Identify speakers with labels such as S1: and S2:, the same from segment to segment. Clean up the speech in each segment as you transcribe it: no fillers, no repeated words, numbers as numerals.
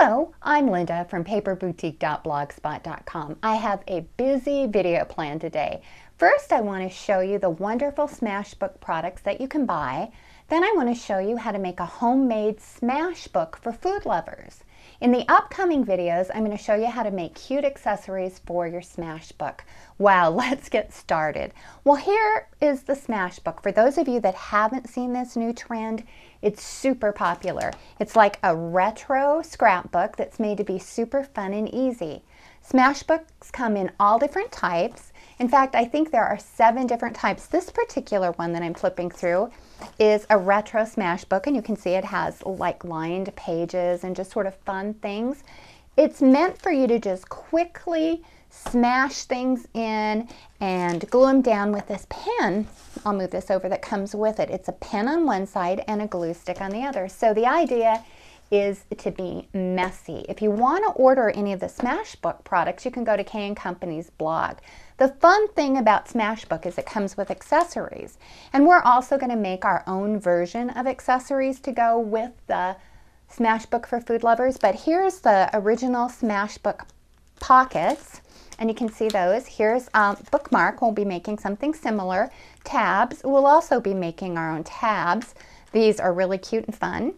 S1: Hello, I'm Linda from paperboutique.blogspot.com. I have a busy video plan today. First, I want to show you the wonderful Smashbook products that you can buy. Then I want to show you how to make a homemade Smashbook for food lovers. In the upcoming videos, I'm going to show you how to make cute accessories for your Smashbook. Wow, let's get started. Well, here is the Smashbook. For those of you that haven't seen this new trend, it's super popular. It's like a retro scrapbook that's made to be super fun and easy. Smashbooks come in all different types. In fact, I think there are 7 different types. This particular one that I'm flipping through is a retro Smashbook, and you can see it has like lined pages and just sort of fun things. It's meant for you to just quickly smash things in and glue them down with this pen. I'll move this over that comes with it. It's a pen on one side and a glue stick on the other. So the idea is to be messy. If you want to order any of the Smashbook products, you can go to K & Company's blog. The fun thing about Smashbook is it comes with accessories. And we're also going to make our own version of accessories to go with the Smashbook for food lovers. But here's the original Smashbook pockets. And you can see those. Here's Bookmark. We'll be making something similar. Tabs. We'll also be making our own tabs. These are really cute and fun.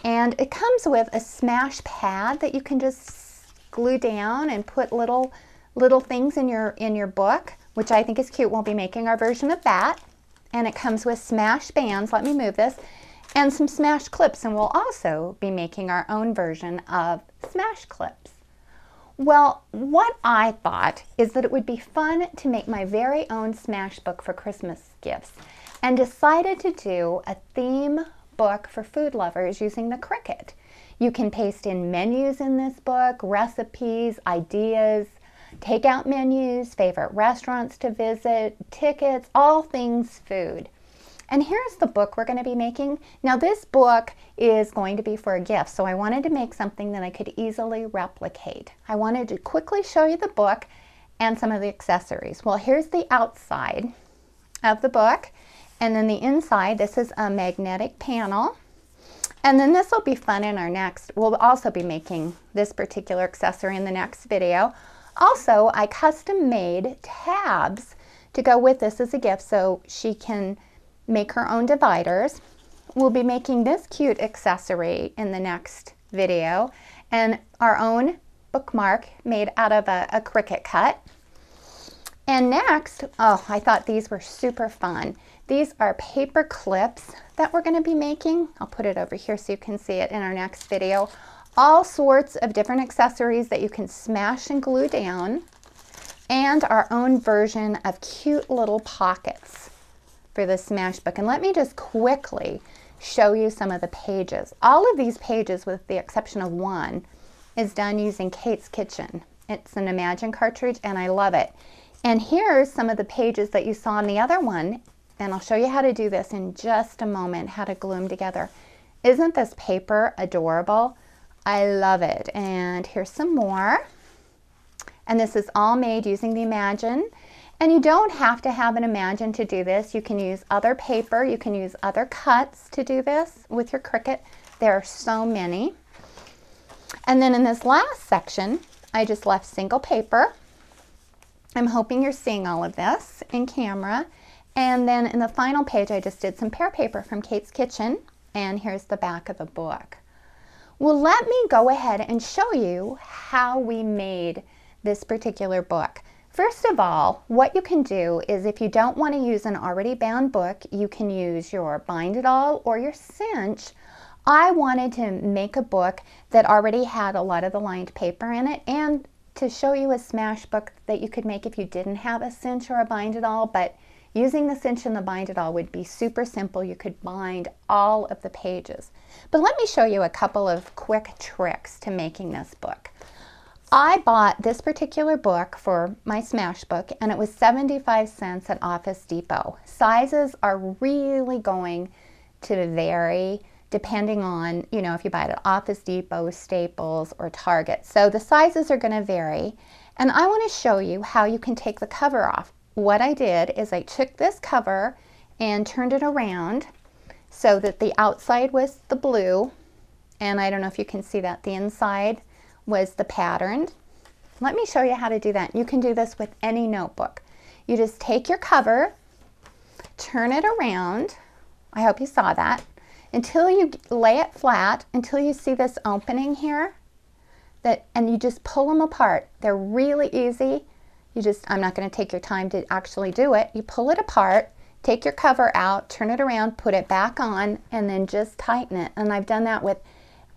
S1: And it comes with a smash pad that you can just glue down and put little things in your book, which I think is cute. We'll be making our version of that. And it comes with smash bands. Let me move this. And some smash clips. And we'll also be making our own version of smash clips. Well, what I thought is that it would be fun to make my very own Smashbook for Christmas gifts, and decided to do a theme book for food lovers using the Cricut. You can paste in menus in this book, recipes, ideas, takeout menus, favorite restaurants to visit, tickets, all things food. And here's the book we're going to be making. Now this book is going to be for a gift, so I wanted to make something that I could easily replicate. I wanted to quickly show you the book and some of the accessories. Well, here's the outside of the book, and then the inside, this is a magnetic panel. And then this will be fun in our next, we'll also be making this particular accessory in the next video. Also, I custom made tabs to go with this as a gift so she can make her own dividers. We'll be making this cute accessory in the next video, and our own bookmark made out of a Cricut cut. And next, oh, I thought these were super fun. These are paper clips that we're going to be making. I'll put it over here so you can see it in our next video. All sorts of different accessories that you can smash and glue down, and our own version of cute little pockets for the Smashbook. And let me just quickly show you some of the pages. All of these pages, with the exception of one, is done using Kate's Kitchen. It's an Imagine cartridge, and I love it. And here's some of the pages that you saw in the other one, and I'll show you how to do this in just a moment, how to glue them together. Isn't this paper adorable? I love it. And here's some more. And this is all made using the Imagine. And you don't have to have an Imagine to do this. You can use other paper. You can use other cuts to do this with your Cricut. There are so many. And then in this last section, I just left single paper. I'm hoping you're seeing all of this in camera. And then in the final page, I just did some pear paper from Kate's Kitchen. And here's the back of the book. Well, let me go ahead and show you how we made this particular book. First of all, what you can do is, if you don't want to use an already bound book, you can use your Bind It All or your Cinch. I wanted to make a book that already had a lot of the lined paper in it, and to show you a Smashbook that you could make if you didn't have a Cinch or a Bind It All, but using the Cinch and the Bind It All would be super simple. You could bind all of the pages. But let me show you a couple of quick tricks to making this book. I bought this particular book for my Smashbook, and it was 75 cents at Office Depot. Sizes are really going to vary depending on, you know, if you buy it at Office Depot, Staples, or Target. So the sizes are going to vary, and I want to show you how you can take the cover off. What I did is I took this cover and turned it around so that the outside was the blue, and I don't know if you can see that, the inside was the patterned. Let me show you how to do that. You can do this with any notebook. You just take your cover, turn it around. I hope you saw that. Until you lay it flat, until you see this opening here, and you just pull them apart. They're really easy. I'm not going to take your time to actually do it. You pull it apart, take your cover out, turn it around, put it back on, and then just tighten it. And I've done that with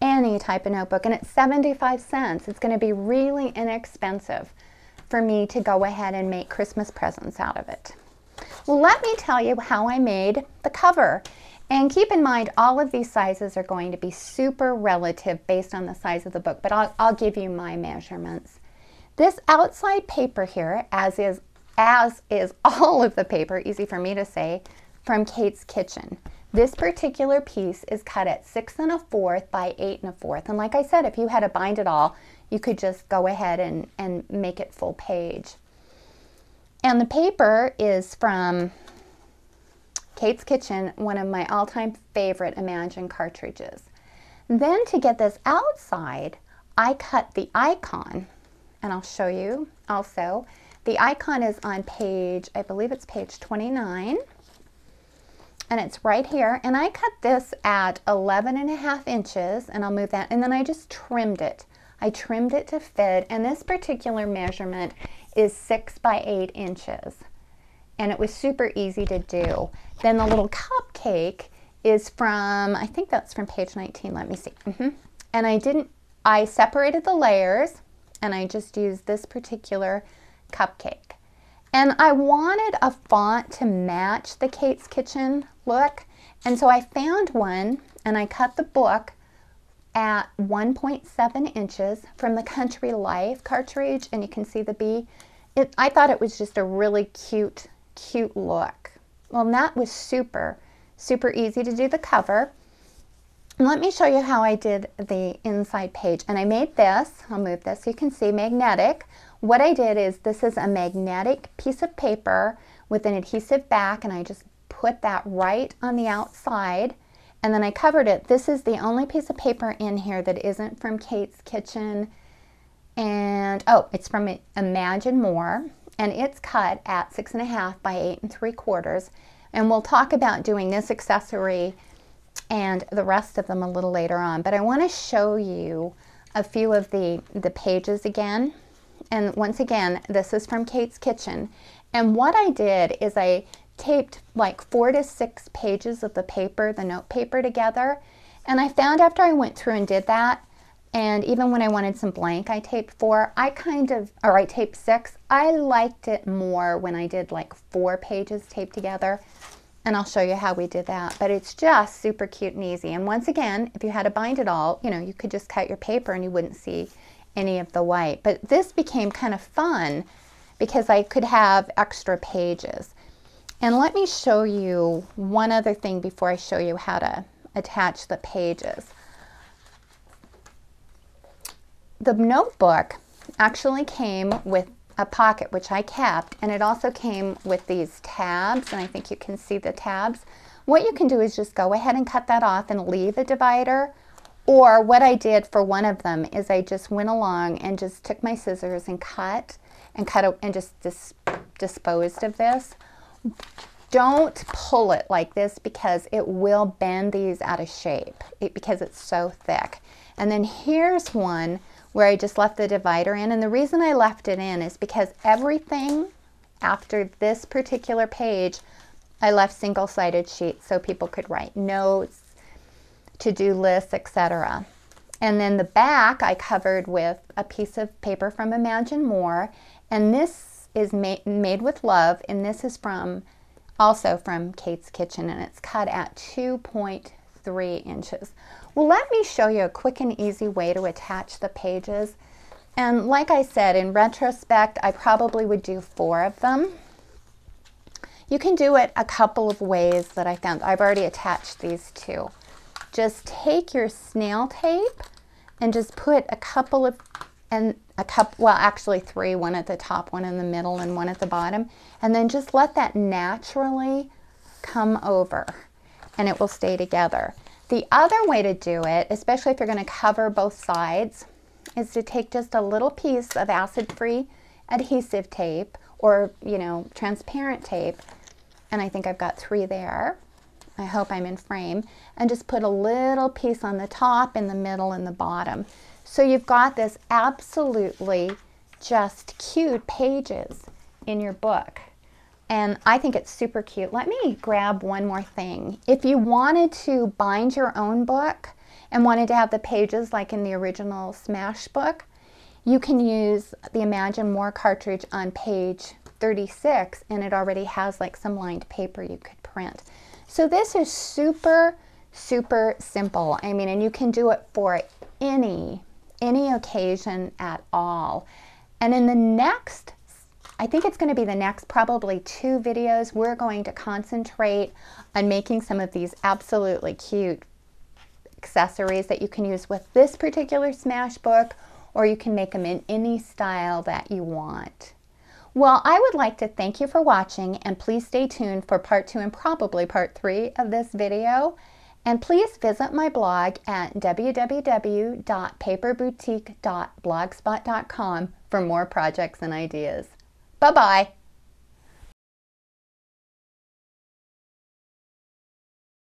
S1: any type of notebook, and it's 75 cents. It's going to be really inexpensive for me to go ahead and make Christmas presents out of it. Well, let me tell you how I made the cover. And keep in mind, all of these sizes are going to be super relative based on the size of the book, but I'll give you my measurements. This outside paper here, as is all of the paper, easy for me to say, from Kate's Kitchen. This particular piece is cut at 6 1/4 by 8 1/4. And like I said, if you had to bind it all, you could just go ahead and make it full page. And the paper is from Kate's Kitchen, one of my all-time favorite Imagine cartridges. Then to get this outside, I cut the icon, and I'll show you also. The icon is on page, I believe it's page 29, and it's right here. And I cut this at 11 1/2 inches, and I'll move that, and then I just trimmed it. I trimmed it to fit, and this particular measurement is 6 by 8 inches. And it was super easy to do. Then the little cupcake is from, I think that's from page 19, let me see. And I separated the layers, and I just used this particular cupcake. And I wanted a font to match the Kate's Kitchen look, and so I found one, and I cut the book at 1.7 inches from the Country Life cartridge, and you can see the bee. I thought it was just a really cute look. Well, that was super easy to do the cover. And let me show you how I did the inside page. And I made this, I'll move this so you can see, magnetic. What I did is, this is a magnetic piece of paper with an adhesive back, and I just put that right on the outside, and then I covered it. This is the only piece of paper in here that isn't from Kate's Kitchen, and it's from Imagine More, and it's cut at 6 1/2 by 8 3/4. And we'll talk about doing this accessory and the rest of them a little later on. But I want to show you a few of the pages again. And once again, this is from Kate's Kitchen. And what I did is I taped like 4 to 6 pages of the paper, the note paper, together. And I found after I went through and did that, and even when I wanted some blank, I taped 4. I taped 6. I liked it more when I did like 4 pages taped together. And I'll show you how we did that. But it's just super cute and easy. And once again, if you had to bind it all, you could just cut your paper and you wouldn't see any of the white. But this became kind of fun because I could have extra pages. And let me show you one other thing before I show you how to attach the pages. The notebook actually came with a pocket, which I kept, and it also came with these tabs, and I think you can see the tabs. What you can do is just go ahead and cut that off and leave a divider, or what I did for one of them is I just went along and just took my scissors and cut and just disposed of this. Don't pull it like this because it will bend these out of shape because it's so thick. And then here's one where I just left the divider in, and the reason I left it in is because everything after this particular page, I left single-sided sheets so people could write notes, to-do lists, etc. And then the back I covered with a piece of paper from Imagine More, and this is made with love, and this is also from Kate's Kitchen, and it's cut at 2.3 inches. Well, let me show you a quick and easy way to attach the pages. And like I said, in retrospect, I probably would do 4 of them. You can do it a couple of ways that I found. I've already attached these 2. Just take your snail tape and just put actually 3, one at the top, one in the middle, and one at the bottom, and then just let that naturally come over, and it will stay together. The other way to do it, especially if you're going to cover both sides, is to take just a little piece of acid-free adhesive tape, or, you know, transparent tape, and I think I've got 3 there. I hope I'm in frame, and just put a little piece on the top, in the middle, and the bottom. So you've got this absolutely just cute pages in your book. And I think it's super cute. Let me grab one more thing. If you wanted to bind your own book and wanted to have the pages like in the original Smash book, you can use the Imagine More cartridge on page 36, and it already has like some lined paper you could print. So this is super, super simple. I mean, and you can do it for any occasion at all. And in the next, I think it's going to be the next probably 2 videos, we're going to concentrate on making some of these absolutely cute accessories that you can use with this particular Smash book, or you can make them in any style that you want. Well, I would like to thank you for watching, and please stay tuned for part 2 and probably part 3 of this video. And please visit my blog at www.paperboutique.blogspot.com for more projects and ideas. Bye-bye.